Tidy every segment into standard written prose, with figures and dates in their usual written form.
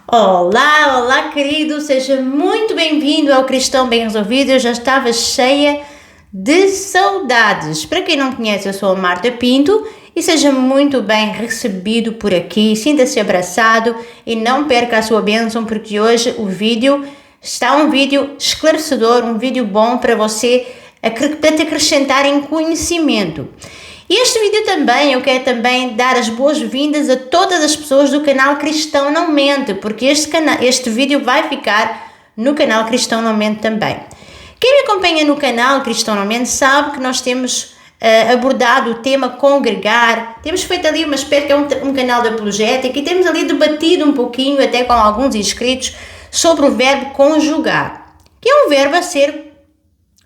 Olá, olá querido, seja muito bem-vindo ao Cristão Bem Resolvido. Eu já estava cheia de saudades. Para quem não conhece, eu sou a Marta Pinto e seja muito bem recebido por aqui. Sinta-se abraçado e não perca a sua bênção, porque hoje o vídeo está um vídeo esclarecedor, um vídeo bom para você, para te acrescentar em conhecimento. E este vídeo também, eu quero também dar as boas-vindas a todas as pessoas do canal Cristão Não Mente, porque este vídeo vai ficar no canal Cristão Não Mente também. Quem me acompanha no canal Cristão Não Mente sabe que nós temos abordado o tema congregar, temos feito ali uma espécie que é um canal de apologética e temos ali debatido um pouquinho, até com alguns inscritos, sobre o verbo conjugar, que é um verbo a ser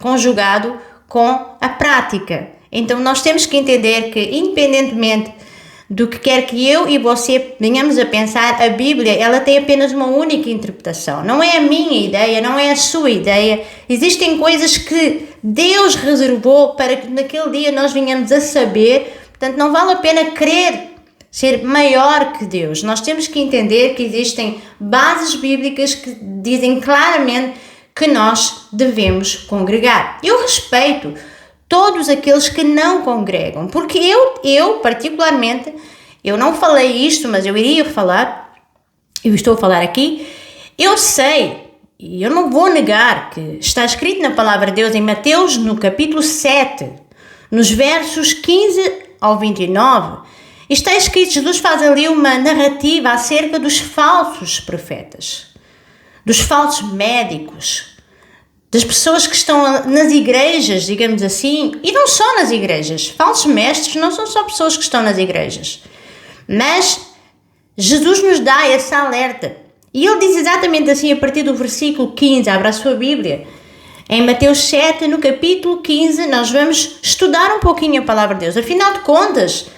conjugado com a prática. Então, nós temos que entender que, independentemente do que quer que eu e você venhamos a pensar, a Bíblia, ela tem apenas uma única interpretação. Não é a minha ideia, não é a sua ideia. Existem coisas que Deus reservou para que naquele dia nós venhamos a saber. Portanto, não vale a pena querer ser maior que Deus. Nós temos que entender que existem bases bíblicas que dizem claramente que nós devemos congregar. Eu respeito todos aqueles que não congregam, porque eu particularmente, eu não falei isto, mas eu iria falar, eu estou a falar aqui, eu sei, e eu não vou negar que está escrito na palavra de Deus em Mateus, no capítulo 7, nos versos 15 ao 29, está escrito, Jesus faz ali uma narrativa acerca dos falsos profetas, dos falsos médicos, das pessoas que estão nas igrejas, digamos assim, e não só nas igrejas. Falsos mestres não são só pessoas que estão nas igrejas. Mas Jesus nos dá essa alerta. E ele diz exatamente assim a partir do versículo 15, abra a sua Bíblia. Em Mateus 7, no capítulo 15, nós vamos estudar um pouquinho a palavra de Deus. Afinal de contas,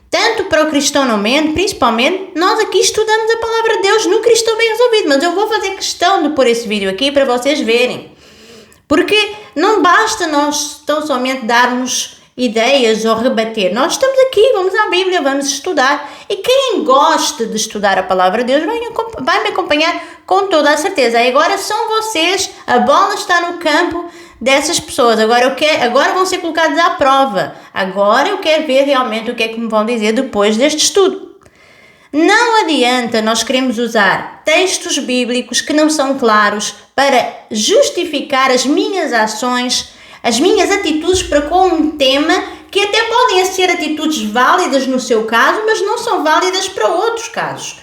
tanto para o Cristão Não Mente, principalmente, nós aqui estudamos a palavra de Deus no Cristão Bem Resolvido. Mas eu vou fazer questão de pôr esse vídeo aqui para vocês verem. Porque não basta nós tão somente darmos ideias ou rebater. Nós estamos aqui, vamos à Bíblia, vamos estudar. E quem gosta de estudar a palavra de Deus vai me acompanhar com toda a certeza. E agora são vocês, a bola está no campo dessas pessoas. Agora vão ser colocados à prova. Agora eu quero ver realmente o que é que me vão dizer depois deste estudo. Não adianta nós queremos usar textos bíblicos que não são claros para justificar as minhas ações, as minhas atitudes para com um tema que até podem ser atitudes válidas no seu caso, mas não são válidas para outros casos.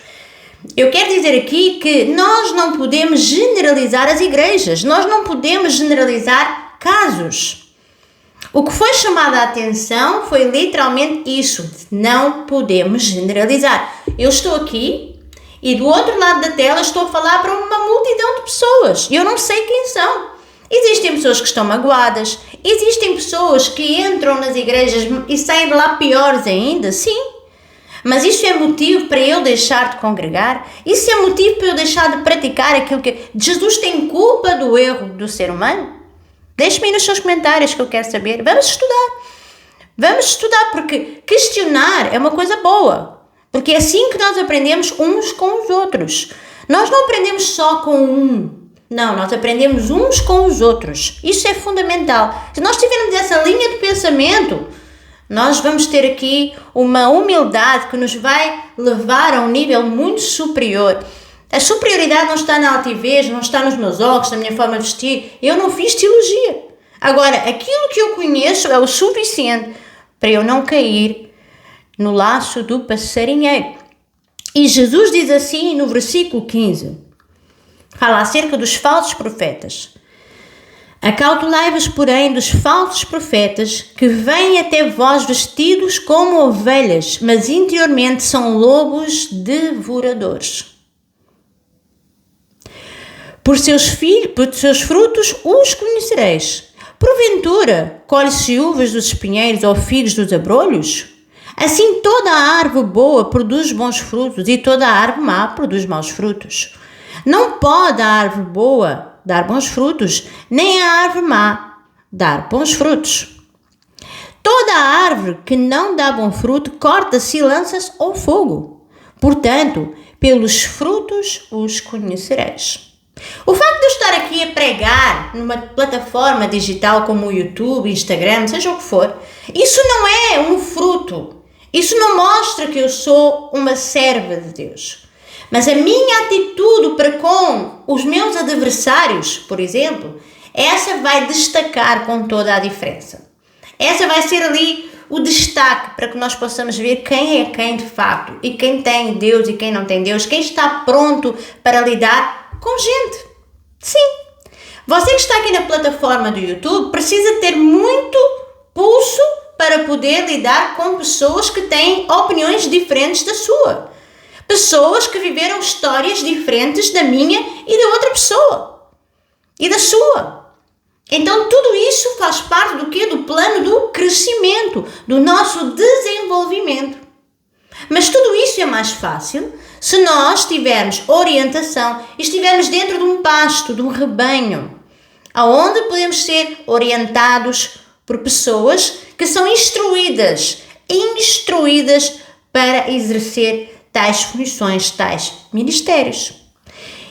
Eu quero dizer aqui que nós não podemos generalizar as igrejas, nós não podemos generalizar casos. O que foi chamado a atenção foi literalmente isso, não podemos generalizar. Eu estou aqui e do outro lado da tela estou a falar para uma multidão de pessoas. Eu não sei quem são. Existem pessoas que estão magoadas, existem pessoas que entram nas igrejas e saem de lá piores ainda, sim. Mas isso é motivo para eu deixar de congregar? Isso é motivo para eu deixar de praticar aquilo que... Jesus tem culpa do erro do ser humano? Deixe-me aí nos seus comentários que eu quero saber. Vamos estudar, porque questionar é uma coisa boa. Porque é assim que nós aprendemos uns com os outros. Nós não aprendemos só com um. Não, nós aprendemos uns com os outros. Isso é fundamental. Se nós tivermos essa linha de pensamento, nós vamos ter aqui uma humildade que nos vai levar a um nível muito superior. A superioridade não está na altivez, não está nos meus óculos, na minha forma de vestir. Eu não fiz teologia. Agora, aquilo que eu conheço é o suficiente para eu não cair no laço do passarinheiro. E Jesus diz assim no versículo 15, fala acerca dos falsos profetas. Acautelai-vos, porém, dos falsos profetas que vêm até vós vestidos como ovelhas, mas interiormente são lobos devoradores. Por seus frutos os conhecereis. Porventura, colhe-se uvas dos espinheiros ou figos dos abrolhos? Assim toda a árvore boa produz bons frutos e toda a árvore má produz maus frutos. Não pode a árvore boa dar bons frutos, nem a árvore má dar bons frutos. Toda a árvore que não dá bom fruto corta-se e lança-se ao fogo. Portanto, pelos frutos os conhecereis. O facto de eu estar aqui a pregar numa plataforma digital como o YouTube, Instagram, seja o que for, isso não é um fruto. Isso não mostra que eu sou uma serva de Deus. Mas a minha atitude para com os meus adversários, por exemplo, essa vai destacar com toda a diferença. Essa vai ser ali o destaque para que nós possamos ver quem é quem de facto e quem tem Deus e quem não tem Deus, quem está pronto para lidar com gente. Sim, você que está aqui na plataforma do YouTube precisa ter muito pulso para poder lidar com pessoas que têm opiniões diferentes da sua. Pessoas que viveram histórias diferentes da minha e da outra pessoa. E da sua. Então tudo isso faz parte do quê? Do plano do crescimento, do nosso desenvolvimento. Mas tudo isso é mais fácil se nós tivermos orientação e estivermos dentro de um pasto, de um rebanho, aonde podemos ser orientados por pessoas que são instruídas para exercer tais funções, tais ministérios.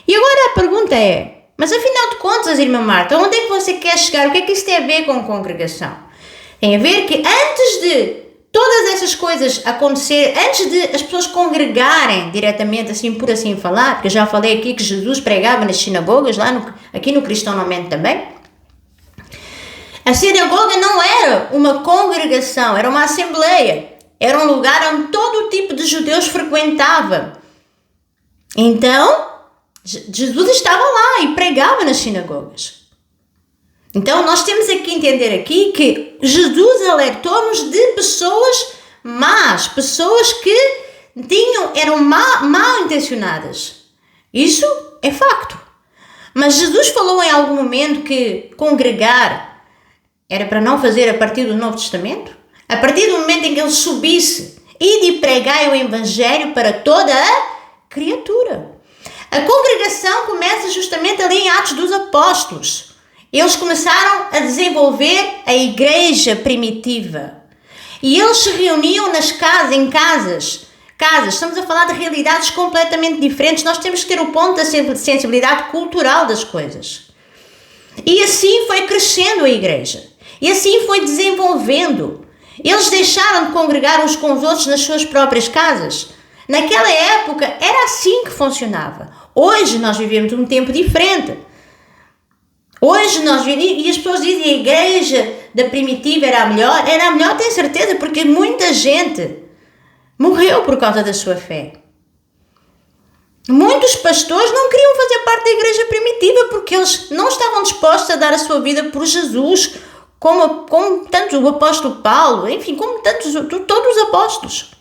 E agora a pergunta é, mas afinal de contas, irmã Marta, onde é que você quer chegar? O que é que isso tem a ver com congregação? Tem a ver que antes de todas essas coisas acontecer, antes de as pessoas congregarem diretamente, assim por assim falar, porque eu já falei aqui que Jesus pregava nas sinagogas, aqui no Cristianamente também, a sinagoga não era uma congregação, era uma assembleia, era um lugar onde todo tipo de judeus frequentava. Então, Jesus estava lá e pregava nas sinagogas. Então, nós temos que entender aqui que Jesus alertou-nos de pessoas más, pessoas que eram mal intencionadas. Isso é facto. Mas Jesus falou em algum momento que congregar era para não fazer a partir do Novo Testamento? A partir do momento em que ele subisse e de pregar o Evangelho para toda a criatura. A congregação começa justamente ali em Atos dos Apóstolos. Eles começaram a desenvolver a igreja primitiva. E eles se reuniam em casas. Estamos a falar de realidades completamente diferentes. Nós temos que ter o ponto da sensibilidade cultural das coisas. E assim foi crescendo a igreja. E assim foi desenvolvendo. Eles deixaram de congregar uns com os outros nas suas próprias casas. Naquela época era assim que funcionava. Hoje nós vivemos um tempo diferente. E as pessoas dizem que a igreja da primitiva era a melhor. Era a melhor, tenho certeza, porque muita gente morreu por causa da sua fé. Muitos pastores não queriam fazer parte da igreja primitiva porque eles não estavam dispostos a dar a sua vida por Jesus, como tanto o apóstolo Paulo, enfim, como todos os apóstolos.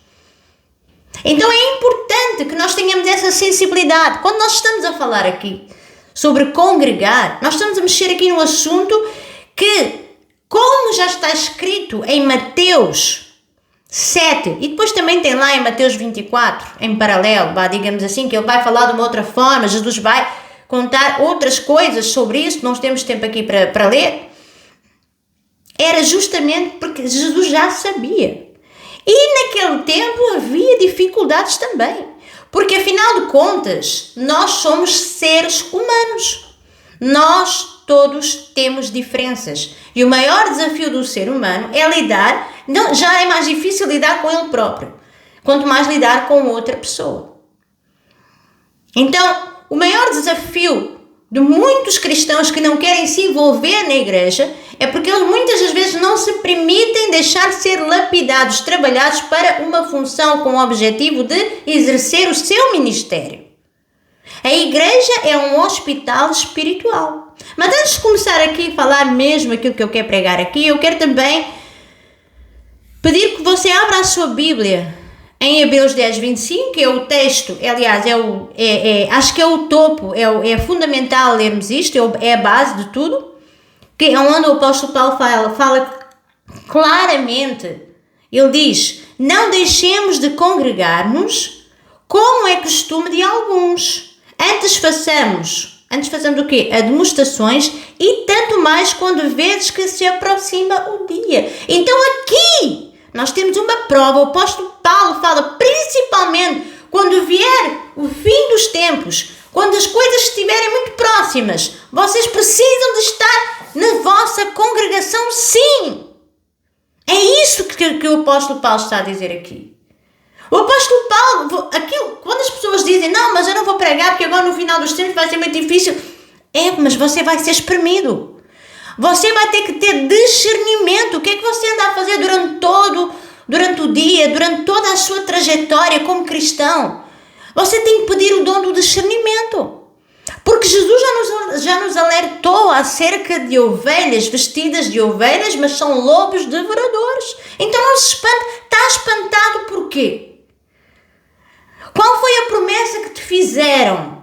Então é importante que nós tenhamos essa sensibilidade. Quando nós estamos a falar aqui sobre congregar, nós estamos a mexer aqui num assunto que, como já está escrito em Mateus 7, e depois também tem lá em Mateus 24, em paralelo, digamos assim, que ele vai falar de uma outra forma, Jesus vai contar outras coisas sobre isso, não temos tempo aqui para ler, era justamente porque Jesus já sabia. E naquele tempo havia dificuldades também, porque afinal de contas, nós somos seres humanos. Nós todos temos diferenças. E o maior desafio do ser humano é lidar, já é mais difícil lidar com ele próprio, quanto mais lidar com outra pessoa. Então, o maior desafio de muitos cristãos que não querem se envolver na igreja é porque eles muitas das vezes não se permitem deixar ser lapidados, trabalhados para uma função com o objetivo de exercer o seu ministério. A igreja é um hospital espiritual. Mas antes de começar aqui a falar mesmo aquilo que eu quero pregar aqui, eu quero também pedir que você abra a sua Bíblia em Hebreus 10, 25, que é o texto, aliás, acho que é o topo, é fundamental lermos isto, é a base de tudo, que é onde o apóstolo Paulo fala claramente. Ele diz: não deixemos de congregar-nos, como é costume de alguns. Antes façamos o quê? Demonstrações, e tanto mais quando vedes que se aproxima o dia. Então aqui nós temos uma prova. O apóstolo Paulo fala principalmente quando vier o fim dos tempos, quando as coisas estiverem muito próximas, vocês precisam de estar na vossa congregação, sim. É isso que o apóstolo Paulo está a dizer aqui. O apóstolo Paulo, quando as pessoas dizem, não, mas eu não vou pregar porque agora no final dos tempos vai ser muito difícil. Mas você vai ser espremido. Você vai ter que ter discernimento. O que é que você anda a fazer durante o dia, durante toda a sua trajetória como cristão? Você tem que pedir o dom do discernimento. Porque Jesus já nos alertou acerca de ovelhas vestidas de ovelhas, mas são lobos devoradores. Então não se espante. Está espantado por quê? Qual foi a promessa que te fizeram?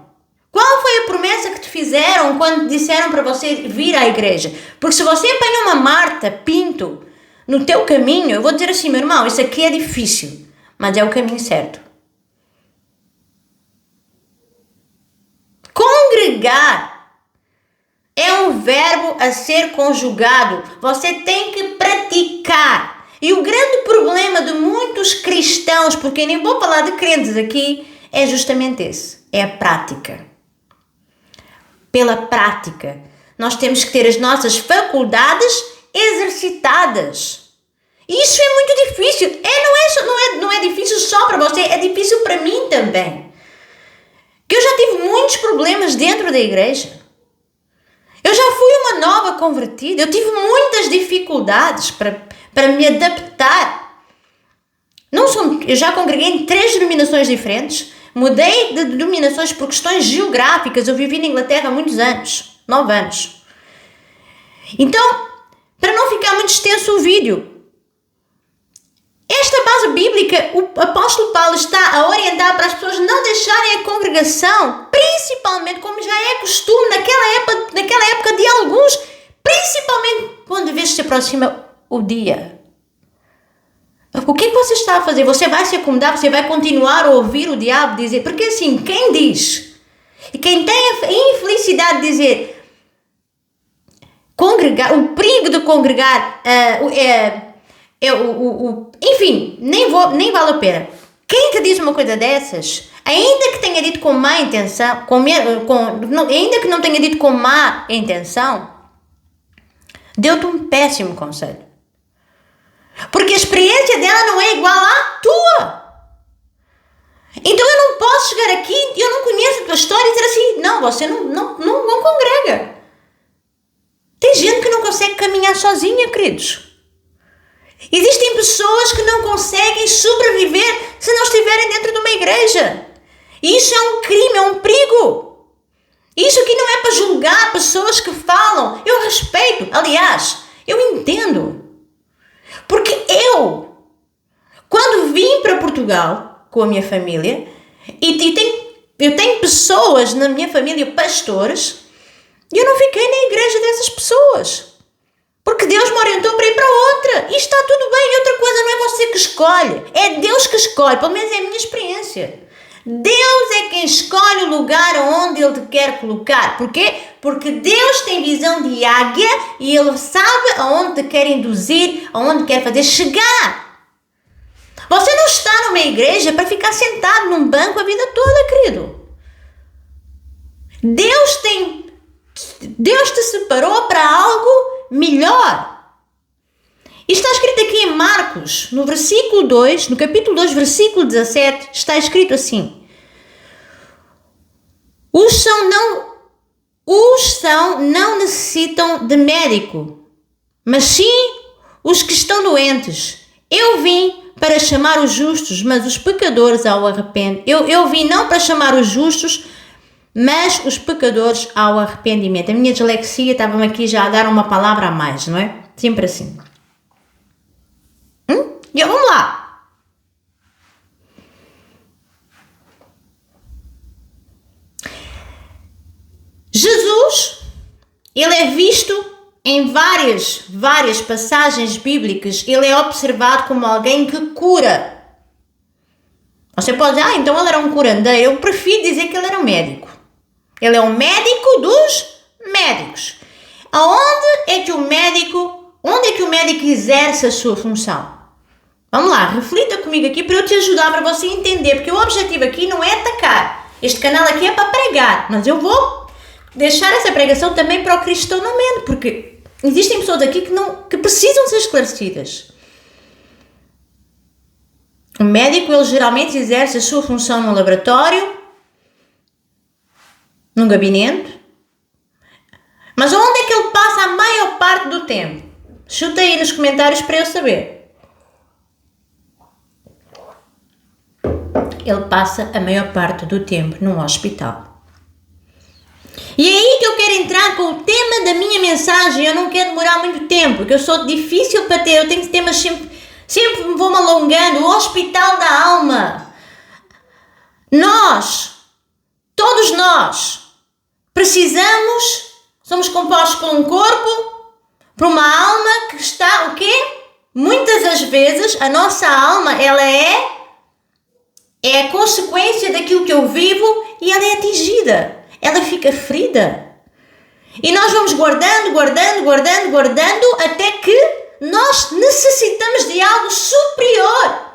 Qual foi a promessa que te fizeram quando disseram para você vir à igreja? Porque se você apanha uma Marta Pinto no teu caminho, eu vou dizer assim, meu irmão, isso aqui é difícil, mas é o caminho certo. Congregar é um verbo a ser conjugado. Você tem que praticar. E o grande problema de muitos cristãos, porque nem vou falar de crentes aqui, é justamente esse. É a prática. Pela prática. Nós temos que ter as nossas faculdades exercitadas. Isso é muito difícil. Não é difícil só para você, é difícil para mim também. Que eu já tive muitos problemas dentro da igreja. Eu já fui uma nova convertida. Eu tive muitas dificuldades para me adaptar. Eu já congreguei em 3 denominações diferentes. Mudei de denominações por questões geográficas. Eu vivi na Inglaterra há muitos anos. 9 anos. Então, para não ficar muito extenso o vídeo, esta base bíblica, o apóstolo Paulo está a orientar para as pessoas não deixarem a congregação, principalmente, como já é costume naquela época de alguns, principalmente quando vê se aproxima o dia. O que é que você está a fazer? Você vai se acomodar? Você vai continuar a ouvir o diabo dizer? Porque assim, quem diz, e quem tem a infelicidade de dizer, congregar, o perigo de congregar enfim, nem vale a pena. Quem te diz uma coisa dessas, ainda que tenha dito com má intenção, ainda que não tenha dito com má intenção, deu-te um péssimo conselho. Porque a experiência dela não é igual à tua. Então eu não posso chegar aqui, eu não conheço a tua história e dizer assim, não, você não congrega. Tem gente que não consegue caminhar sozinha, queridos. Existem pessoas que não conseguem sobreviver se não estiverem dentro de uma igreja. E isso é um crime, é um perigo. Isso aqui não é para julgar pessoas que falam. Eu respeito, aliás, eu entendo. Porque quando vim para Portugal com a minha família, eu tenho pessoas na minha família, pastores, e eu não fiquei na igreja dessas pessoas. Porque Deus me orientou para ir para outra. E está tudo bem. E outra coisa, não é você que escolhe. É Deus que escolhe. Pelo menos é a minha experiência. Deus é quem escolhe o lugar onde Ele te quer colocar. Porquê? Porque Deus tem visão de águia e Ele sabe aonde te quer induzir, aonde quer fazer chegar. Você não está numa igreja para ficar sentado num banco a vida toda, querido. Deus te separou para algo melhor. Isto está escrito aqui em Marcos, no versículo 2, no capítulo 2, versículo 17, está escrito assim: Os são não necessitam de médico, mas sim os que estão doentes. Eu vim para chamar os justos, mas os pecadores ao arrependimento. Eu vim não para chamar os justos, mas os pecadores ao arrependimento. A minha dislexia estava-me aqui já a dar uma palavra a mais, não é? Sempre assim. Vamos lá. Jesus, ele é visto em várias passagens bíblicas. Ele é observado como alguém que cura. Você pode dizer, então ele era um curandeiro. Eu prefiro dizer que ele era um médico. Ele é um médico dos médicos. Onde é que o médico exerce a sua função? Vamos lá, reflita comigo aqui para eu te ajudar, para você entender, porque o objetivo aqui não é atacar. Este canal aqui é para pregar, mas eu vou deixar essa pregação também para o cristão na mente, porque existem pessoas aqui que precisam ser esclarecidas. O médico, ele geralmente exerce a sua função no laboratório, num gabinete, mas onde é que ele passa a maior parte do tempo? Chuta aí nos comentários para eu saber. Ele passa a maior parte do tempo num hospital. E é aí que eu quero entrar com o tema da minha mensagem. Eu não quero demorar muito tempo, porque eu sou difícil para ter, eu tenho temas sempre me vou-me alongando. O hospital da alma. Todos nós, somos compostos por um corpo, por uma alma que está, o quê? Muitas das vezes, a nossa alma, ela é a consequência daquilo que eu vivo e ela é atingida. Ela fica ferida. E nós vamos guardando, até que nós necessitamos de algo superior.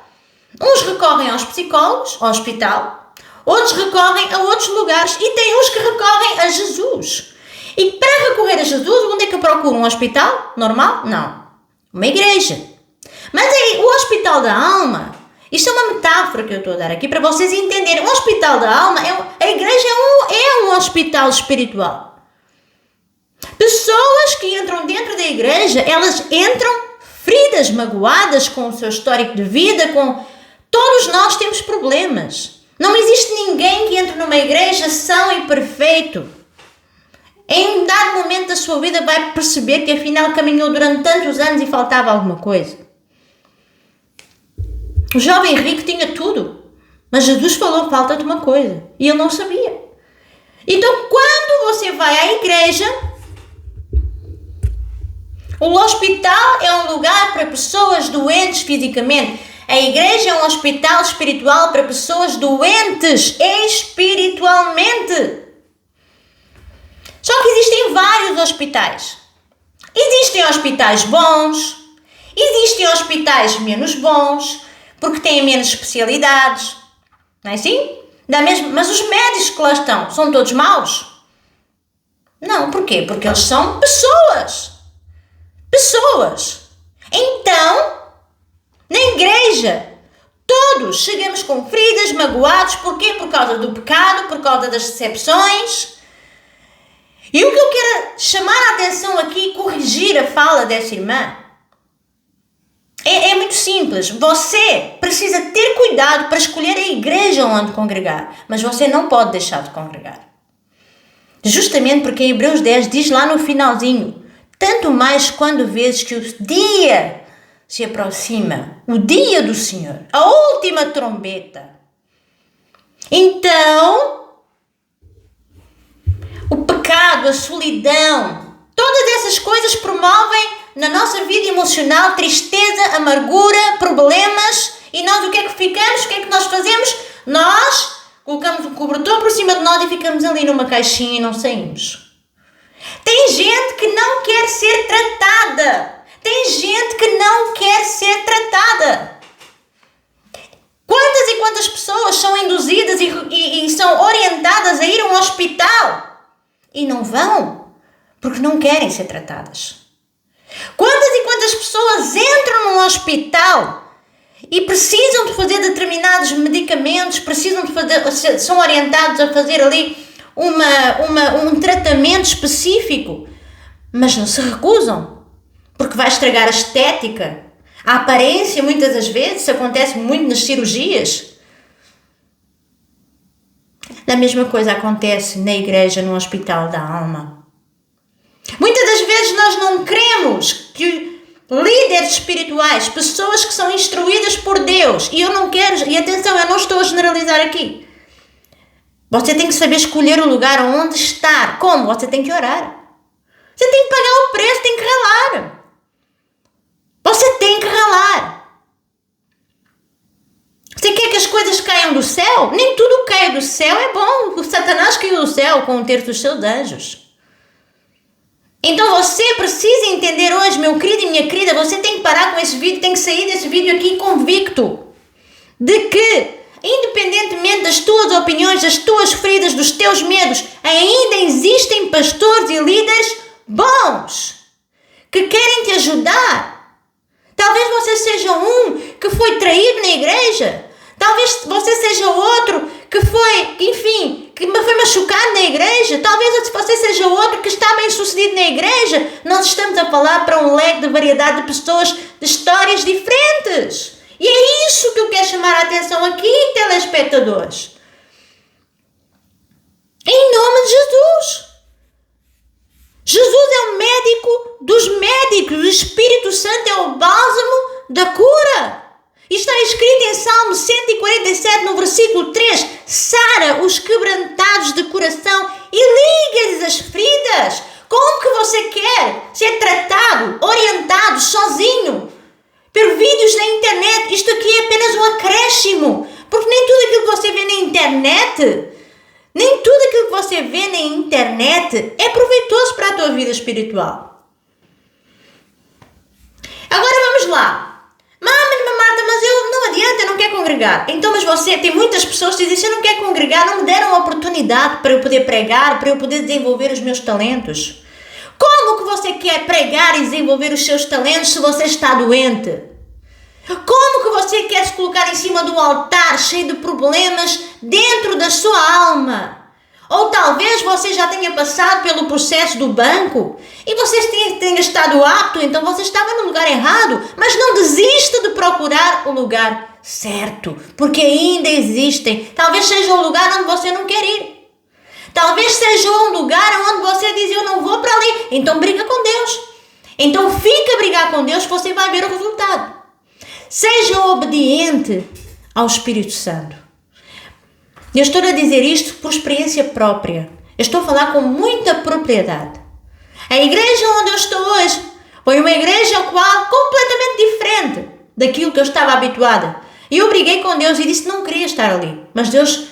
Uns recorrem aos psicólogos, ao hospital, outros recorrem a outros lugares e tem uns que recorrem a Jesus. E para recorrer a Jesus, onde é que eu procuro? Um hospital normal? Não. Uma igreja. Mas aí, o hospital da alma, isto é uma metáfora que eu estou a dar aqui para vocês entenderem. O hospital da alma, a igreja é um hospital espiritual. Pessoas que entram dentro da igreja, elas entram feridas, magoadas com o seu histórico de vida, todos nós temos problemas. Não existe ninguém que entre numa igreja são e perfeito. Em um dado momento da sua vida vai perceber que afinal caminhou durante tantos anos e faltava alguma coisa. O jovem rico tinha tudo, mas Jesus falou, falta-te uma coisa, e ele não sabia. Então, quando você vai à igreja, o hospital é um lugar para pessoas doentes fisicamente. A igreja é um hospital espiritual para pessoas doentes espiritualmente. Só que existem vários hospitais. Existem hospitais bons, existem hospitais menos bons, porque têm menos especialidades. Não é assim? Mas os médicos que lá estão, são todos maus? Não, porquê? Porque eles são pessoas. Então, na igreja, todos chegamos com feridas, magoados. Porquê? Por causa do pecado, por causa das decepções. E o que eu quero chamar a atenção aqui, corrigir a fala dessa irmã, é muito simples. Você precisa ter cuidado para escolher a igreja onde congregar, mas você não pode deixar de congregar. Justamente porque em Hebreus 10 diz lá no finalzinho, tanto mais quando vês que o dia se aproxima, o dia do Senhor, a última trombeta. Então, o pecado, a solidão, todas essas coisas promovem na nossa vida emocional tristeza, amargura, problemas. E nós o que é que ficamos? O que é que nós fazemos? Nós colocamos um cobertor por cima de nós e ficamos ali numa caixinha e não saímos. Tem gente que não quer ser tratada. Quantas e quantas pessoas são induzidas e são orientadas a ir a um hospital e não vão porque não querem ser tratadas? Quantas e quantas pessoas entram num hospital e precisam de fazer determinados medicamentos, são orientados a fazer ali um tratamento específico, mas não se recusam, porque vai estragar a estética, a aparência muitas das vezes, isso acontece muito nas cirurgias. A mesma coisa acontece na igreja, no hospital da alma. Muitas das vezes nós não queremos que líderes espirituais, pessoas que são instruídas por Deus, e atenção, eu não estou a generalizar aqui. Você tem que saber escolher o lugar onde estar. Como? Você tem que orar. Você tem que pagar o preço, tem que ralar. Você tem que ralar. Você quer que as coisas caiam do céu? Nem tudo que cai do céu é bom. O Satanás caiu do céu com um terço dos seus anjos. Então você precisa entender hoje, meu querido e minha querida, você tem que parar com esse vídeo, tem que sair desse vídeo aqui convicto de que, independentemente das tuas opiniões, das tuas feridas, dos teus medos, ainda existem pastores e líderes bons que querem te ajudar. Talvez você seja um que foi traído na igreja. Talvez você seja outro que foi, enfim, que foi machucado na igreja. Talvez você seja outro que está bem sucedido na igreja. Nós estamos a falar para um leque de variedade de pessoas, de histórias diferentes. E é isso que eu quero chamar a atenção aqui, telespectadores. Em nome de Jesus. Jesus é o médico dos médicos. O Espírito Santo é o bálsamo da cura. Está escrito em Salmo 147, no versículo 3. Sara os quebrantados de coração e liga-lhes as feridas. Como que você quer ser tratado, orientado, sozinho? Por vídeos na internet, isto aqui é apenas um acréscimo, porque nem tudo aquilo que você vê na internet, é proveitoso para a tua vida espiritual. Agora vamos lá. Marta, mas não adianta, eu não quero congregar. Então, mas você, tem muitas pessoas que dizem, eu não quero congregar, não me deram a oportunidade para eu poder pregar, para eu poder desenvolver os meus talentos. Como que você quer pregar e desenvolver os seus talentos se você está doente? Como que você quer se colocar em cima do altar cheio de problemas dentro da sua alma? Ou talvez você já tenha passado pelo processo do banco e você tenha estado apto, então você estava no lugar errado, mas não desista de procurar o lugar certo, porque ainda existem. Talvez seja um lugar onde você não quer ir. Talvez seja um lugar onde você diz, eu não vou para ali. Então briga com Deus. Então fica a brigar com Deus que você vai ver o resultado. Seja obediente ao Espírito Santo. Eu estou a dizer isto por experiência própria. Eu estou a falar com muita propriedade. A igreja onde eu estou hoje foi uma igreja completamente diferente daquilo que eu estava habituada. E eu briguei com Deus e disse que não queria estar ali. Mas Deus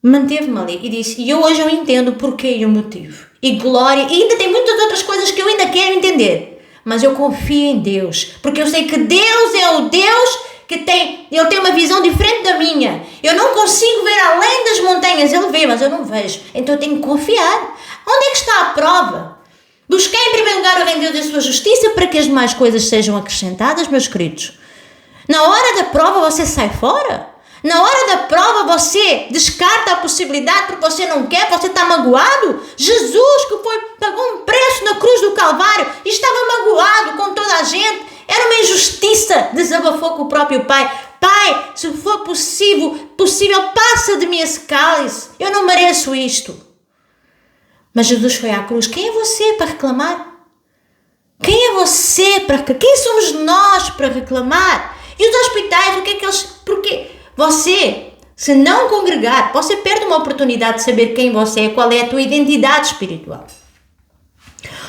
manteve-me ali e disse, e hoje eu entendo o porquê e o motivo. E glória, e ainda tem muitas outras coisas que eu ainda quero entender. Mas eu confio em Deus, porque eu sei que Deus é o Deus que ele tem uma visão diferente da minha. Eu não consigo ver além das montanhas, ele vê, mas eu não vejo. Então eu tenho que confiar. Onde é que está a prova? Busquei em primeiro lugar o reino de Deus e a sua justiça para que as demais coisas sejam acrescentadas, meus queridos. Na hora da prova você sai fora. Na hora da prova você descarta a possibilidade porque você não quer, você está magoado. Jesus que pagou um preço na cruz do Calvário e estava magoado com toda a gente. Era uma injustiça, desabafou com o próprio Pai. Pai, se for possível, passa de mim esse cálice. Eu não mereço isto. Mas Jesus foi à cruz. Quem é você para reclamar? Quem é você para reclamar? Quem somos nós para reclamar? E os hospitais, o que é que eles... Porque você, se não congregar, você perde uma oportunidade de saber quem você é, qual é a tua identidade espiritual.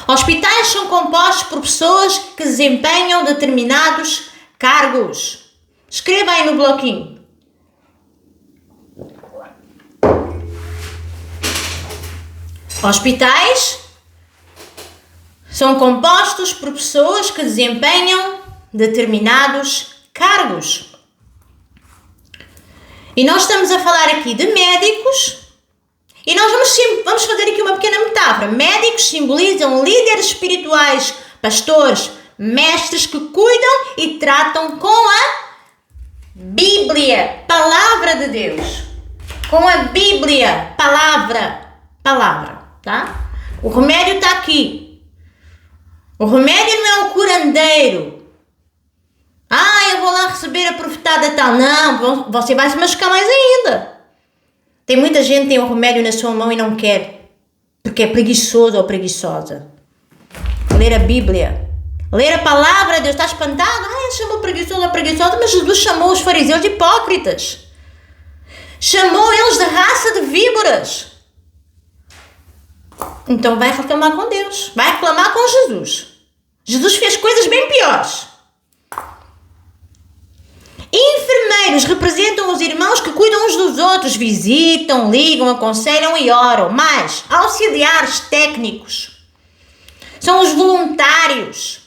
Hospitais são compostos por pessoas que desempenham determinados cargos. Escreva aí no bloquinho. Hospitais são compostos por pessoas que desempenham determinados cargos. E nós estamos a falar aqui de médicos. E nós vamos fazer aqui uma pequena metáfora. Médicos simbolizam líderes espirituais, pastores, mestres que cuidam e tratam com a Bíblia, palavra de Deus. Com a Bíblia, palavra, tá? O remédio está aqui. O remédio não é o curandeiro. Eu vou lá receber a profetada tal. Não, você vai se machucar mais ainda. Tem muita gente que tem um remédio na sua mão e não quer, porque é preguiçoso ou preguiçosa. Ler a Bíblia, ler a palavra de Deus, está espantado? Ele chamou preguiçoso ou preguiçosa, mas Jesus chamou os fariseus de hipócritas. Chamou eles de raça de víboras. Então vai reclamar com Deus, vai reclamar com Jesus. Jesus fez coisas bem piores. Enfermeiros representam os irmãos que cuidam uns dos outros, visitam, ligam, aconselham e oram. Mas auxiliares técnicos São os voluntários.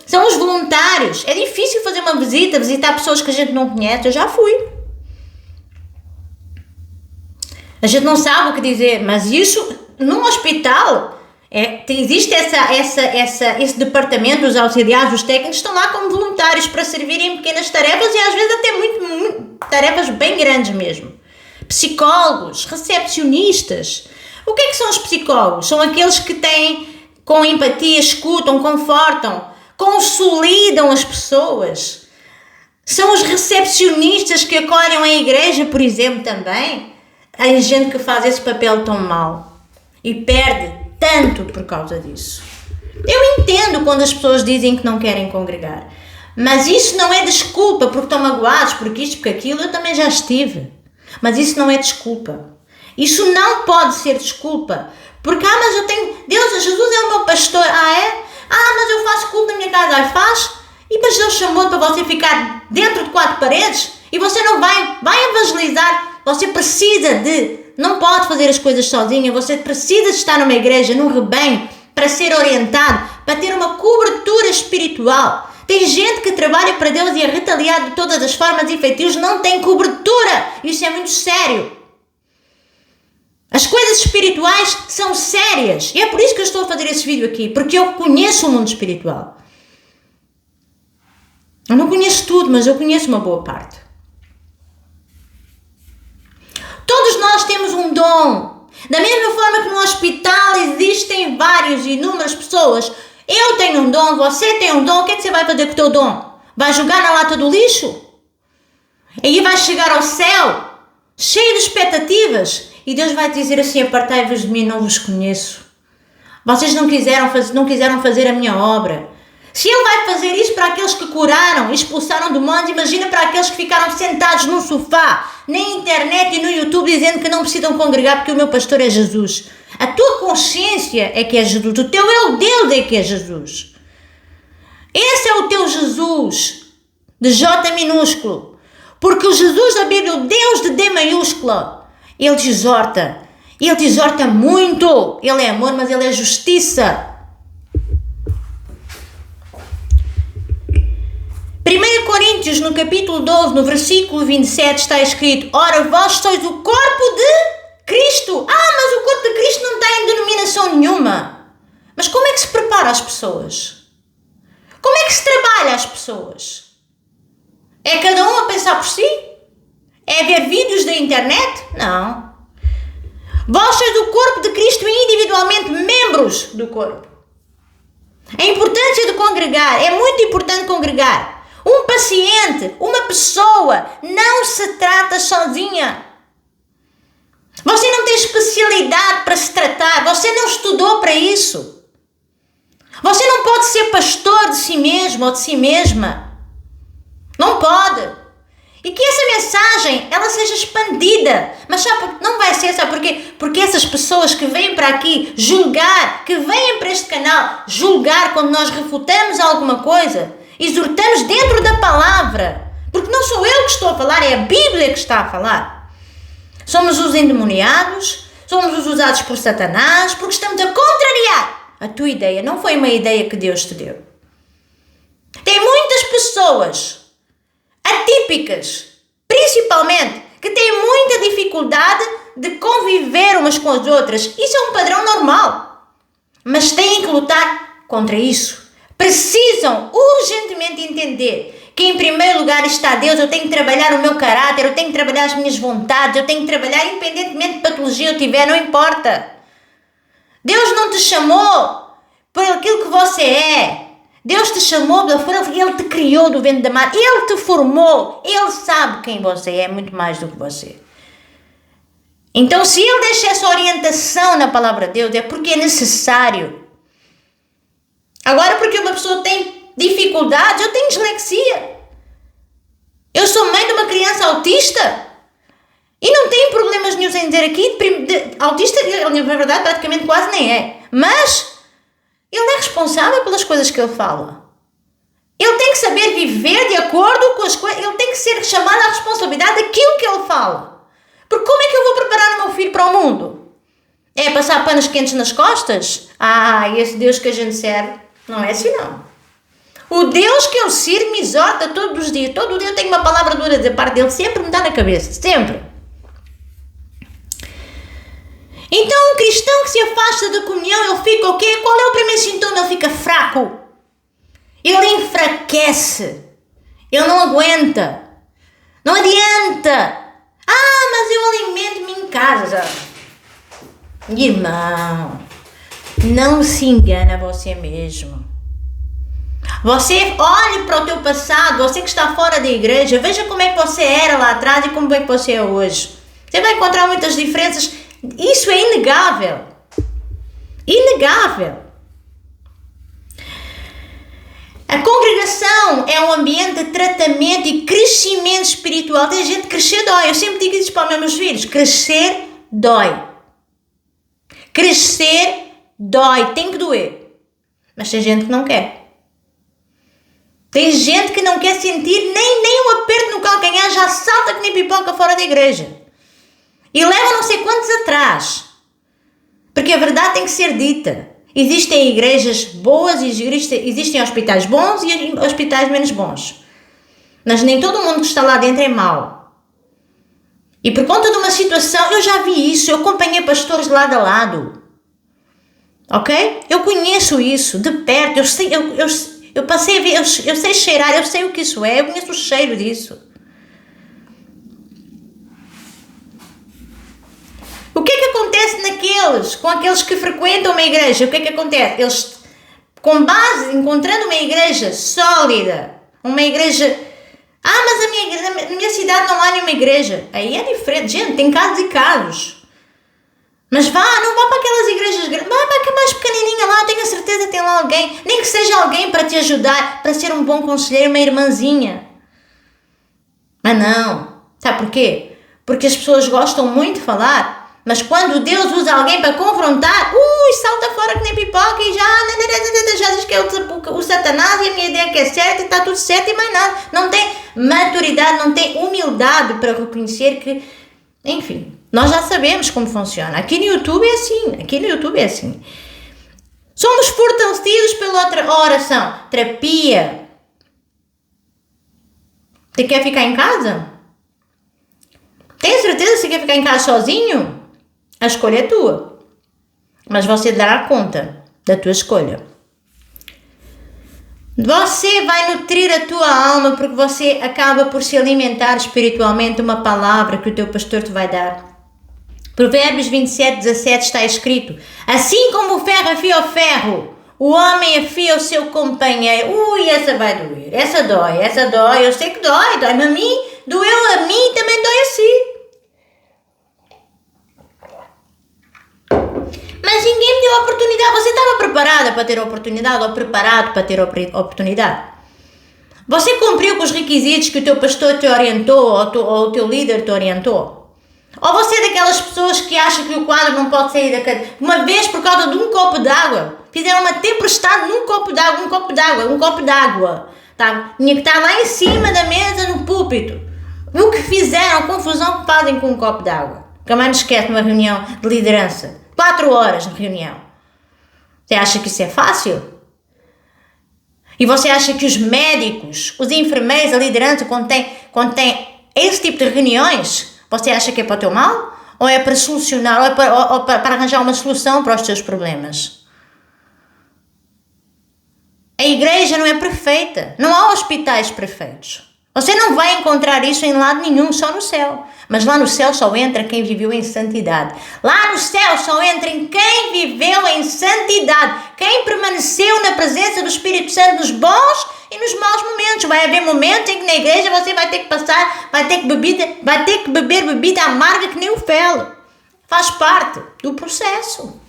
São os voluntários. É difícil fazer uma visita, visitar pessoas que a gente não conhece. Eu já fui. A gente não sabe o que dizer, mas isso, num hospital, existe esse departamento, os auxiliares, os técnicos, estão lá como voluntários para servirem em pequenas tarefas e às vezes até tarefas bem grandes mesmo. Psicólogos, recepcionistas. O que é que são os psicólogos? São aqueles que têm, com empatia, escutam, confortam, consolidam as pessoas. São os recepcionistas que acolhem a igreja, por exemplo, também. Há gente que faz esse papel tão mal e perde tanto por causa disso. Eu entendo quando as pessoas dizem que não querem congregar, mas isso não é desculpa porque estão magoados, porque isto, porque aquilo. Eu também já estive, mas isso não é desculpa. Isso não pode ser desculpa, porque mas eu tenho, Jesus é o meu pastor. Mas eu faço culto na minha casa. Faz? E mas Deus chamou para você ficar dentro de 4 paredes e você não vai evangelizar. Você não pode fazer as coisas sozinha, você precisa estar numa igreja, num rebanho, para ser orientado, para ter uma cobertura espiritual. Tem gente que trabalha para Deus e é retaliado de todas as formas e feitios, não tem cobertura. Isso é muito sério. As coisas espirituais são sérias. E é por isso que eu estou a fazer esse vídeo aqui, porque eu conheço o mundo espiritual. Eu não conheço tudo, mas eu conheço uma boa parte. Todos nós temos um dom. Da mesma forma que no hospital existem inúmeras pessoas. Eu tenho um dom, você tem um dom. O que é que você vai fazer com o teu dom? Vai jogar na lata do lixo? Aí vai chegar ao céu, cheio de expectativas. E Deus vai dizer assim: apartai-vos de mim, não vos conheço. Vocês não quiseram fazer a minha obra. Se Ele vai fazer isso para aqueles que curaram, expulsaram demônios, imagina para aqueles que ficaram sentados num sofá, na internet e no YouTube, dizendo que não precisam congregar porque o meu pastor é Jesus. A tua consciência é que é Jesus. O teu Deus é que é Jesus. Esse é o teu Jesus, de J minúsculo. Porque o Jesus da Bíblia, o Deus de D maiúscula, Ele te exorta. Ele te exorta muito. Ele é amor, mas Ele é justiça. 1 Coríntios, no capítulo 12, no versículo 27, está escrito: ora, vós sois o corpo de Cristo. Mas o corpo de Cristo não está em denominação nenhuma. Mas como é que se prepara as pessoas? Como é que se trabalha as pessoas? É cada um a pensar por si? É ver vídeos da internet? Não. Vós sois o corpo de Cristo e individualmente membros do corpo. A importância de congregar, é muito importante congregar. Um paciente, uma pessoa, não se trata sozinha. Você não tem especialidade para se tratar, você não estudou para isso. Você não pode ser pastor de si mesmo ou de si mesma. Não pode. E que essa mensagem, ela seja expandida. Mas não vai ser, sabe porquê? Porque essas pessoas que vêm para aqui julgar, que vêm para este canal julgar quando nós refutamos alguma coisa, exortamos dentro da palavra. Porque não sou eu que estou a falar, é a Bíblia que está a falar. Somos os endemoniados, somos os usados por Satanás, porque estamos a contrariar a tua ideia. Não foi uma ideia que Deus te deu. Tem muitas pessoas atípicas, principalmente, que têm muita dificuldade de conviver umas com as outras. Isso é um padrão normal. Mas têm que lutar contra isso. Precisam urgentemente entender que em primeiro lugar está Deus. Eu tenho que trabalhar o meu caráter, eu tenho que trabalhar as minhas vontades, eu tenho que trabalhar independentemente de patologia eu tiver, não importa. Deus não te chamou por aquilo que você é. Deus te chamou, Ele te criou do ventre da mãe, Ele te formou, Ele sabe quem você é muito mais do que você. Então, se Ele deixa essa orientação na palavra de Deus, é porque é necessário. Agora, porque uma pessoa tem dificuldades, eu tenho dislexia. Eu sou mãe de uma criança autista e não tenho problemas nenhum em dizer aqui, autista, na verdade, praticamente quase nem é. Mas ele é responsável pelas coisas que ele fala. Ele tem que saber viver de acordo com as coisas. Ele tem que ser chamado à responsabilidade daquilo que ele fala. Porque como é que eu vou preparar o meu filho para o mundo? É passar panos quentes nas costas? Esse Deus que a gente serve não é assim não. O Deus que eu sirvo me exorta todos os dias. Todo dia eu tenho uma palavra dura da parte dele. Sempre me dá na cabeça. Sempre. Então, um cristão que se afasta da comunhão, ele fica o quê? Qual é o primeiro sintoma? Ele fica fraco. Ele enfraquece. Ele não aguenta. Não adianta. Mas eu alimento-me em casa. Irmão, não se engana você mesmo. Você olhe para o teu passado, você que está fora da igreja, veja como é que você era lá atrás e como é que você é hoje. Você vai encontrar muitas diferenças. Isso é inegável. Inegável. A congregação é um ambiente de tratamento e crescimento espiritual. Tem gente que crescer dói. Eu sempre digo isso para os meus filhos. Crescer dói. Crescer dói. Tem que doer. Mas tem gente que não quer. Tem gente que não quer sentir nem um aperto no calcanhar, já salta que nem pipoca fora da igreja. E leva não sei quantos atrás. Porque a verdade tem que ser dita. Existem igrejas boas, existem hospitais bons e hospitais menos bons. Mas nem todo mundo que está lá dentro é mau. E por conta de uma situação, eu já vi isso, eu acompanhei pastores lado a lado. Ok? Eu conheço isso de perto, eu passei a ver, eu sei cheirar, eu sei o que isso é, eu conheço o cheiro disso. O que é que acontece com aqueles que frequentam uma igreja? O que é que acontece? Eles, encontrando uma igreja sólida, uma igreja... mas na minha cidade não há nenhuma igreja. Aí é diferente, gente, tem casos e casos. Mas não vá para aquelas igrejas grandes, vá para a mais pequenininha lá, tenho a certeza que tem lá alguém, nem que seja alguém para te ajudar, para ser um bom conselheiro, uma irmãzinha. Mas não, sabe porquê? Porque as pessoas gostam muito de falar, mas quando Deus usa alguém para confrontar, salta fora que nem pipoca e já diz que é o Satanás e a minha ideia que é certa e está tudo certo e mais nada. Não tem maturidade, não tem humildade para reconhecer que, enfim, nós já sabemos como funciona. Aqui no YouTube é assim. Somos fortalecidos pela outra oração. Terapia. Você quer ficar em casa? Tem certeza que você quer ficar em casa sozinho? A escolha é tua. Mas você dará conta da tua escolha. Você vai nutrir a tua alma porque você acaba por se alimentar espiritualmente de uma palavra que o teu pastor te vai dar. Provérbios 27:17 está escrito: assim como o ferro afia o ferro, o homem afia o seu companheiro. Essa vai doer. Essa dói. Eu sei que dói a mim, doeu a mim, também dói a si. Mas ninguém me deu a oportunidade. Você estava preparada para ter a oportunidade ou preparado para ter a oportunidade? Você cumpriu com os requisitos que o teu pastor te orientou ou o teu líder te orientou? Ou você é daquelas pessoas que acham que o quadro não pode sair da cadeira? Uma vez, por causa de um copo d'água, fizeram uma tempestade num copo d'água. Tá? Tinha que estar lá em cima da mesa, no púlpito. O que fizeram, a confusão que fazem com um copo d'água. Nunca mais me esquece uma reunião de liderança. 4 horas na reunião. Você acha que isso é fácil? E você acha que os médicos, os enfermeiros, a liderança, quando tem esse tipo de reuniões, você acha que é para o teu mal? Ou é para solucionar, ou para arranjar uma solução para os teus problemas? A igreja não é perfeita. Não há hospitais perfeitos. Você não vai encontrar isso em lado nenhum, só no céu. Mas lá no céu só entra quem viveu em santidade. Lá no céu só entra quem viveu em santidade. Quem permaneceu na presença do Espírito Santo nos bons e nos maus momentos. Vai haver momentos em que na igreja você vai ter que passar, vai ter que beber bebida amarga que nem o fel. Faz parte do processo.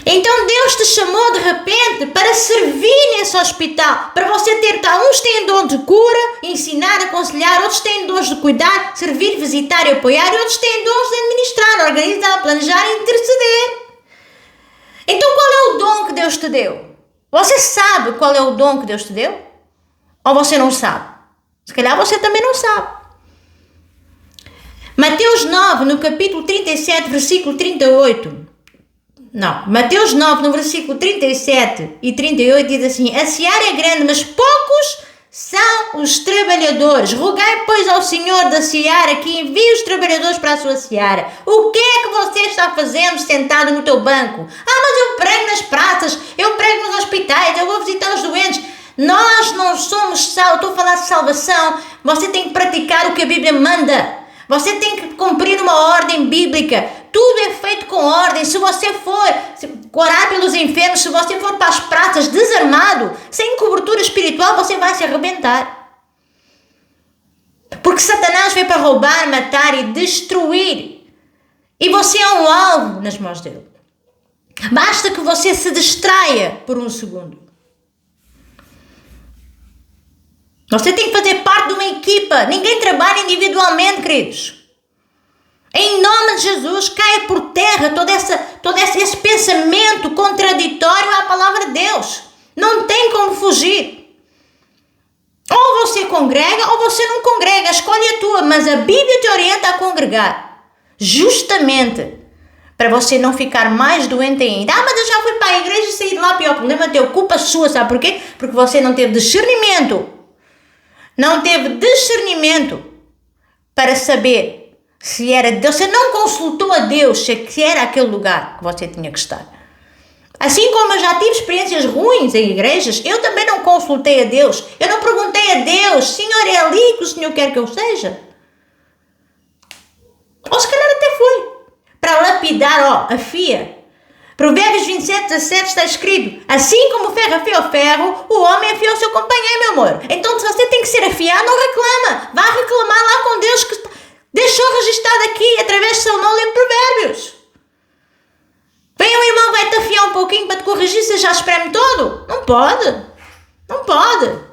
Então Deus te chamou de repente para servir nesse hospital, para você ter, uns têm dom de cura, ensinar, aconselhar, outros têm dons de cuidar, servir, visitar e apoiar, e outros têm dons de administrar, organizar, planejar e interceder. Então qual é o dom que Deus te deu? Você sabe qual é o dom que Deus te deu? Ou você não sabe? Se calhar você também não sabe. Mateus 9, no capítulo 37, versículo 38. Não, Mateus 9, no versículo 37 e 38 diz assim: a seara é grande, mas poucos são os trabalhadores. Rogai, pois, ao Senhor da seara que envie os trabalhadores para a sua seara. O que é que você está fazendo sentado no teu banco? Mas eu prego nas praças, eu prego nos hospitais, eu vou visitar os doentes. Nós não somos sal. Estou a falar de salvação. Você tem que praticar o que a Bíblia manda. Você tem que cumprir uma ordem bíblica. Tudo é feito com ordem. Se você for orar pelos enfermos, se você for para as praças desarmado, sem cobertura espiritual, você vai se arrebentar. Porque Satanás veio para roubar, matar e destruir. E você é um alvo nas mãos dele. Basta que você se distraia por um segundo. Você tem que fazer parte de uma equipa. Ninguém trabalha individualmente, queridos. Em nome de Jesus, caia por terra todo esse pensamento contraditório à palavra de Deus. Não tem como fugir. Ou você congrega ou você não congrega. A escolha é tua, mas a Bíblia te orienta a congregar. Justamente para você não ficar mais doente ainda. Mas eu já fui para a igreja e saí de lá pior. O problema é culpa sua, sabe por quê? Porque você não teve discernimento. Não teve discernimento para saber se era Deus. Você não consultou a Deus se era aquele lugar que você tinha que estar. Assim como eu já tive experiências ruins em igrejas, eu também não consultei a Deus. Eu não perguntei a Deus: Senhor, é ali que o Senhor quer que eu seja? Ou se calhar até foi para lapidar, afia. Provérbios 27:17 está escrito: assim como o ferro afia o ferro, o homem afia o seu companheiro, meu amor. Então, se você tem que ser afiado, não reclama. Vá reclamar lá com Deus que deixou registrado aqui, através do seu nome, em Provérbios. Vem o irmão, vai te afiar um pouquinho para te corrigir, você já espreme todo? Não pode. Não pode.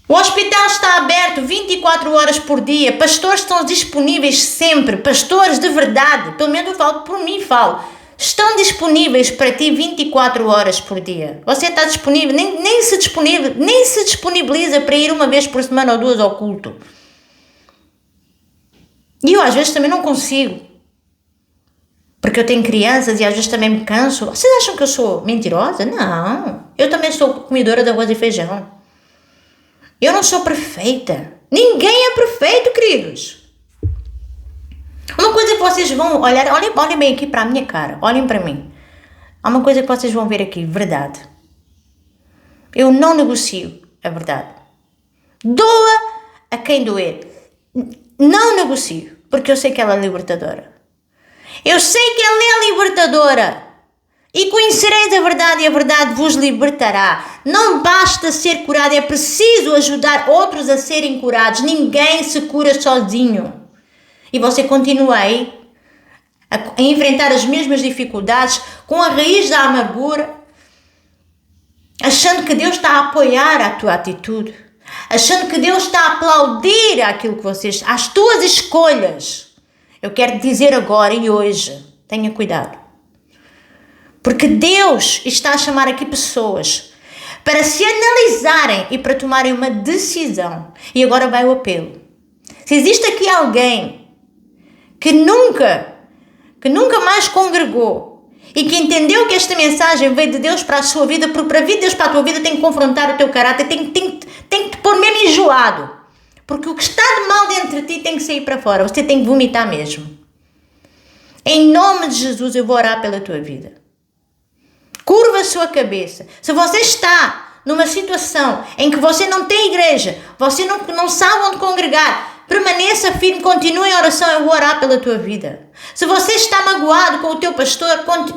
O hospital está aberto 24 horas por dia. Pastores estão disponíveis sempre. Pastores de verdade. Pelo menos eu falo por mim, estão disponíveis para ti 24 horas por dia. Você está disponível, nem se disponibiliza para ir uma vez por semana ou duas ao culto. E eu às vezes também não consigo. Porque eu tenho crianças e às vezes também me canso. Vocês acham que eu sou mentirosa? Não. Eu também sou comedora de arroz e feijão. Eu não sou perfeita. Ninguém é perfeito, queridos. Uma coisa que vocês vão olhar, olhem bem aqui para a minha cara, olhem para mim. Há uma coisa que vocês vão ver aqui, verdade. Eu não negocio a verdade. Doa a quem doer. Não negocio, porque eu sei que ela é libertadora. Eu sei que ela é libertadora. E conhecereis a verdade e a verdade vos libertará. Não basta ser curado, é preciso ajudar outros a serem curados. Ninguém se cura sozinho. E você continua aí a enfrentar as mesmas dificuldades com a raiz da amargura, achando que Deus está a apoiar a tua atitude, achando que Deus está a aplaudir aquilo que vocês, as tuas escolhas. Eu quero dizer agora e hoje, tenha cuidado. Porque Deus está a chamar aqui pessoas para se analisarem e para tomarem uma decisão. E agora vai o apelo. Se existe aqui alguém que nunca mais congregou e que entendeu que esta mensagem veio de Deus para a sua vida, porque para vir de Deus para a tua vida tem que confrontar o teu caráter, tem que te pôr mesmo enjoado. Porque o que está de mal dentro de ti tem que sair para fora. Você tem que vomitar mesmo. Em nome de Jesus eu vou orar pela tua vida. Curva a sua cabeça. Se você está numa situação em que você não tem igreja, você não sabe onde congregar, permaneça firme, continue em oração, eu vou orar pela tua vida. Se você está magoado com o teu pastor,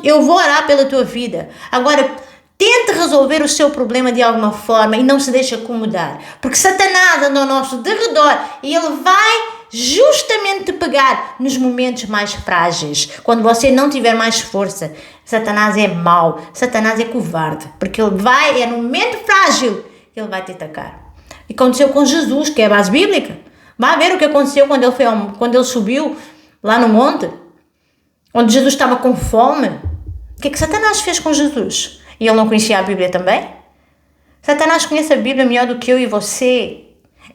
eu vou orar pela tua vida. Agora, tente resolver o seu problema de alguma forma e não se deixe acomodar. Porque Satanás anda ao nosso derredor e ele vai justamente te pegar nos momentos mais frágeis. Quando você não tiver mais força. Satanás é mau, Satanás é covarde. Porque é no momento frágil que ele vai te atacar. E aconteceu com Jesus, que é a base bíblica. Vai ver o que aconteceu quando ele subiu lá no monte. Onde Jesus estava com fome. O que é que Satanás fez com Jesus? E ele não conhecia a Bíblia também? Satanás conhece a Bíblia melhor do que eu e você.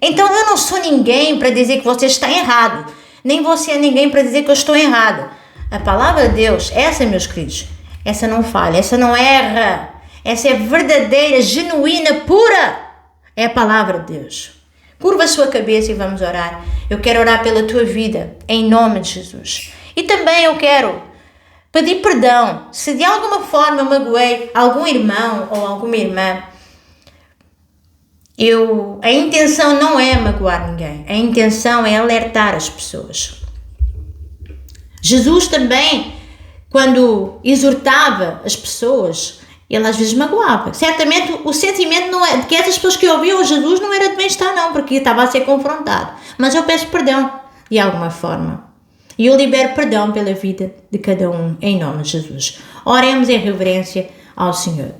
Então eu não sou ninguém para dizer que você está errado, nem você é ninguém para dizer que eu estou errado. A palavra de Deus, essa, meus queridos, essa não falha, essa não erra, essa é verdadeira, genuína, pura. É a palavra de Deus. Curva a sua cabeça e vamos orar. Eu quero orar pela tua vida, em nome de Jesus. E também eu quero pedir perdão se de alguma forma eu magoei algum irmão ou alguma irmã. A intenção não é magoar ninguém, a intenção é alertar as pessoas. Jesus também, quando exortava as pessoas, ele às vezes magoava. Certamente o sentimento não é de que essas pessoas que ouviam Jesus não era de bem-estar não, porque estava a ser confrontado. Mas eu peço perdão de alguma forma. E eu libero perdão pela vida de cada um, em nome de Jesus. Oremos em reverência ao Senhor.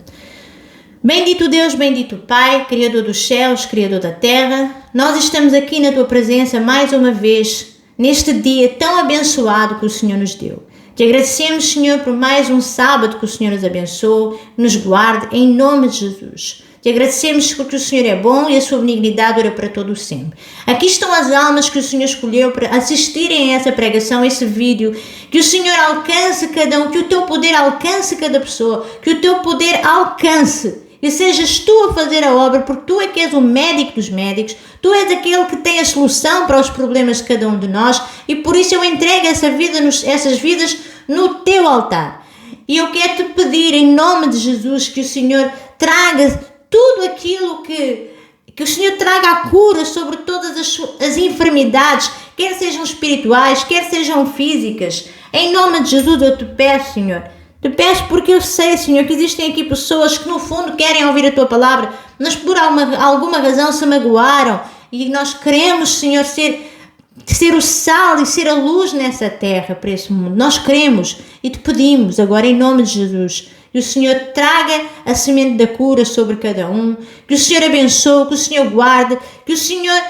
Bendito Deus, bendito Pai, Criador dos céus, Criador da terra, nós estamos aqui na Tua presença mais uma vez, neste dia tão abençoado que o Senhor nos deu. Te agradecemos, Senhor, por mais um sábado que o Senhor nos abençoe, nos guarde, em nome de Jesus. Te agradecemos porque o Senhor é bom e a sua benignidade dura para todo o sempre. Aqui estão as almas que o Senhor escolheu para assistirem a essa pregação, a esse vídeo. Que o Senhor alcance cada um, que o Teu poder alcance cada pessoa, que o Teu poder alcance e sejas Tu a fazer a obra, porque Tu é que és o médico dos médicos, Tu és aquele que tem a solução para os problemas de cada um de nós e por isso eu entrego essas vidas no Teu altar. E eu quero Te pedir em nome de Jesus que o Senhor traga tudo aquilo que o Senhor traga a cura sobre todas as enfermidades, quer sejam espirituais, quer sejam físicas. Em nome de Jesus eu Te peço, Senhor. Te peço porque eu sei, Senhor, que existem aqui pessoas que no fundo querem ouvir a Tua palavra, mas por alguma razão se magoaram e nós queremos, Senhor, ser o sal e ser a luz nessa terra para esse mundo. Nós queremos e Te pedimos agora em nome de Jesus que o Senhor traga a semente da cura sobre cada um, que o Senhor abençoe, que o Senhor guarde, que o Senhor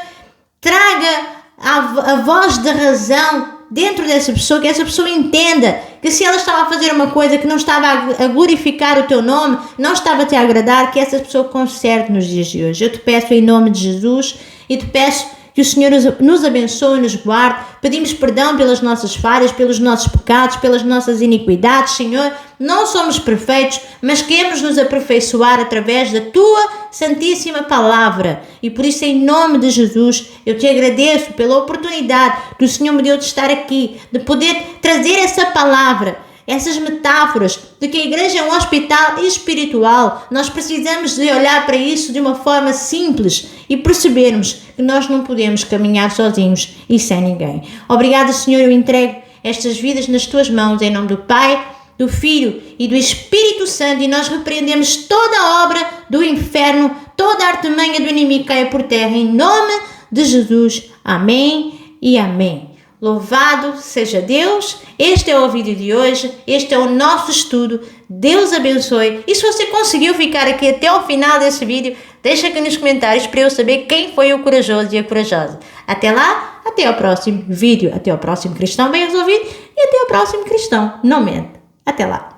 traga a voz da razão dentro dessa pessoa, que essa pessoa entenda que se ela estava a fazer uma coisa que não estava a glorificar o Teu nome, não estava a Te agradar, que essa pessoa conserte nos dias de hoje. Eu Te peço em nome de Jesus e Te peço que o Senhor nos abençoe e nos guarde. Pedimos perdão pelas nossas falhas, pelos nossos pecados, pelas nossas iniquidades, Senhor. Não somos perfeitos, mas queremos nos aperfeiçoar através da Tua santíssima palavra. E por isso, em nome de Jesus, eu Te agradeço pela oportunidade que o Senhor me deu de estar aqui, de poder trazer essa palavra, essas metáforas de que a igreja é um hospital espiritual. Nós precisamos de olhar para isso de uma forma simples e percebermos que nós não podemos caminhar sozinhos e sem ninguém. Obrigada, Senhor, eu entrego estas vidas nas Tuas mãos, em nome do Pai, do Filho e do Espírito Santo, e nós repreendemos toda a obra do inferno, toda a artimanha do inimigo caia por terra, em nome de Jesus. Amém e amém. Louvado seja Deus. Este é o vídeo de hoje, este é o nosso estudo. Deus abençoe. E se você conseguiu ficar aqui até o final desse vídeo, deixa aqui nos comentários para eu saber quem foi o corajoso e a corajosa. Até lá, até o próximo vídeo, até o próximo Cristão Bem Resolvido e até o próximo Cristão Não Mente. Até lá.